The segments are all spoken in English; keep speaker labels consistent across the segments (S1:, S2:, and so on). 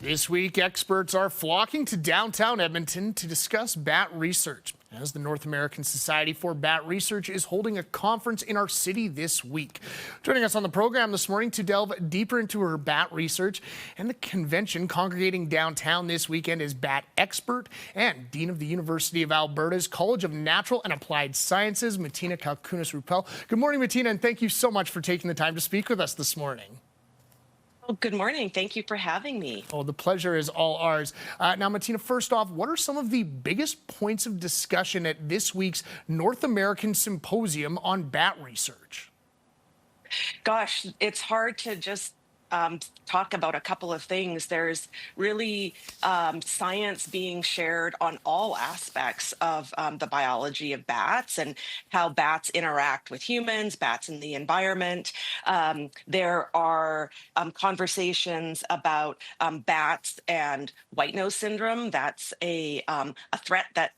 S1: This week, experts are flocking to downtown Edmonton to discuss bat research, as the North American Society for Bat Research is holding a conference in our city this week. Joining us on the program this morning to delve deeper into her bat research and the convention congregating downtown this weekend is bat expert and Dean of the University of Alberta's College of Natural and Applied Sciences, Martina Kalkunas-Ruppel. Good morning, Martina, and thank you so much for taking the time to speak with us this morning.
S2: Well, good morning. Thank you for having me.
S1: Oh, the pleasure is all ours. Now, Martina, first off, what are some of the biggest points of discussion at this week's North American Symposium on Bat Research?
S2: Gosh, it's hard to just talk about a couple of things. There's really science being shared on all aspects of the biology of bats and how bats interact with humans, bats in the environment. There are conversations about bats and white nose syndrome. That's a threat that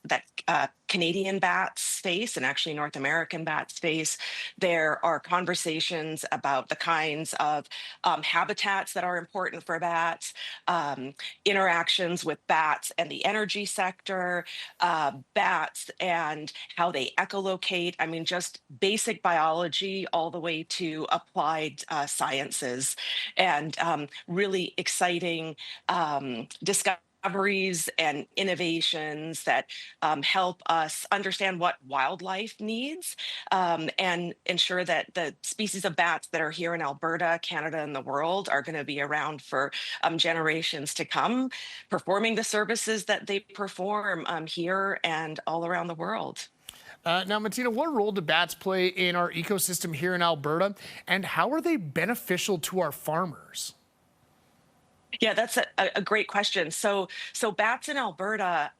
S2: Canadian bats face, and actually North American bats face. There are conversations about the kinds of habitats that are important for bats, interactions with bats and the energy sector, bats and how they echolocate. I mean, just basic biology all the way to applied sciences, and really exciting discussions and innovations that help us understand what wildlife needs and ensure that the species of bats that are here in Alberta, Canada, and the world are going to be around for generations to come, performing the services that they perform here and all around the world.
S1: Now, Martina, what role do bats play in our ecosystem here in Alberta, and how are they beneficial to our farmers?
S2: Yeah, that's a great question. So bats in Alberta,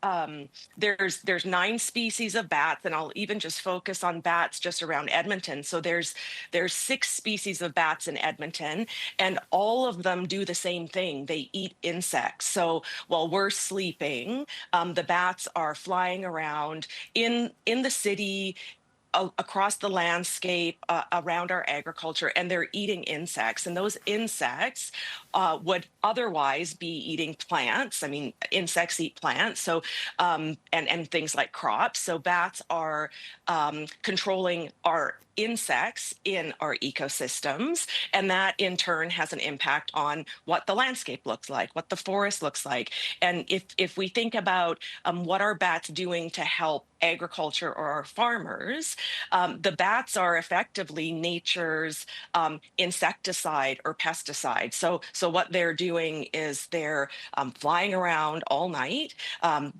S2: there's 9 species of bats, and I'll even just focus on bats just around Edmonton. So there's 6 species of bats in Edmonton, and all of them do the same thing. They eat insects. So while we're sleeping, the bats are flying around in the city, across the landscape, around our agriculture, and they're eating insects. And those insects would otherwise be eating plants. I mean, insects eat plants, so and things like crops. So bats are controlling our insects in our ecosystems, and that in turn has an impact on what the landscape looks like, what the forest looks like. And if we think about what are bats doing to help agriculture or our farmers, the bats are effectively nature's insecticide or pesticide. So what they're doing is they're flying around all night.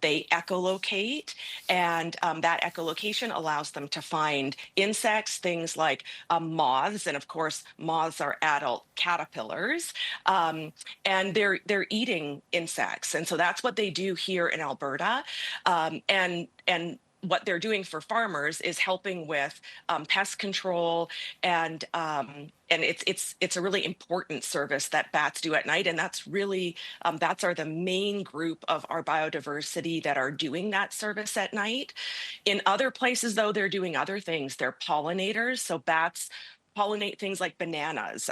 S2: They echolocate, and that echolocation allows them to find insects, things like moths, and of course moths are adult caterpillars, and they're eating insects, and so that's what they do here in Alberta, and what they're doing for farmers is helping with pest control, and it's a really important service that bats do at night, and that's really bats are the main group of our biodiversity that are doing that service at night. In other places, though, they're doing other things. They're pollinators, so bats pollinate things like bananas.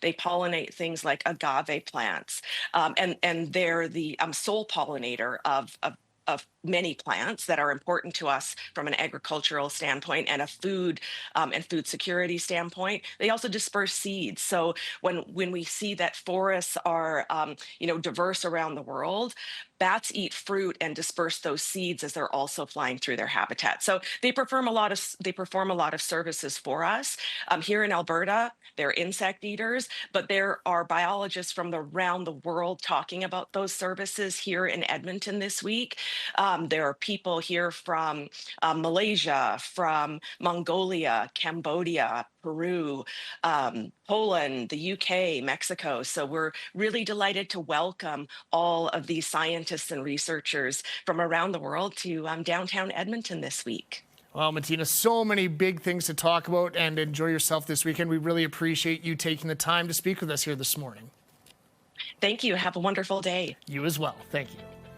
S2: They pollinate things like agave plants, and they're the sole pollinator of many plants that are important to us from an agricultural standpoint and a food and food security standpoint. They also disperse seeds. So when we see that forests are diverse around the world, bats eat fruit and disperse those seeds as they're also flying through their habitat. So they perform a lot of services for us here in Alberta. They're insect eaters, but there are biologists from around the world talking about those services here in Edmonton this week. There are people here from Malaysia, from Mongolia, Cambodia, Peru, Poland, the UK, Mexico. So we're really delighted to welcome all of these scientists and researchers from around the world to downtown Edmonton this week.
S1: Well, Martina, so many big things to talk about, and enjoy yourself this weekend. We really appreciate you taking the time to speak with us here this morning.
S2: Thank you. Have a wonderful day.
S1: You as well. Thank you.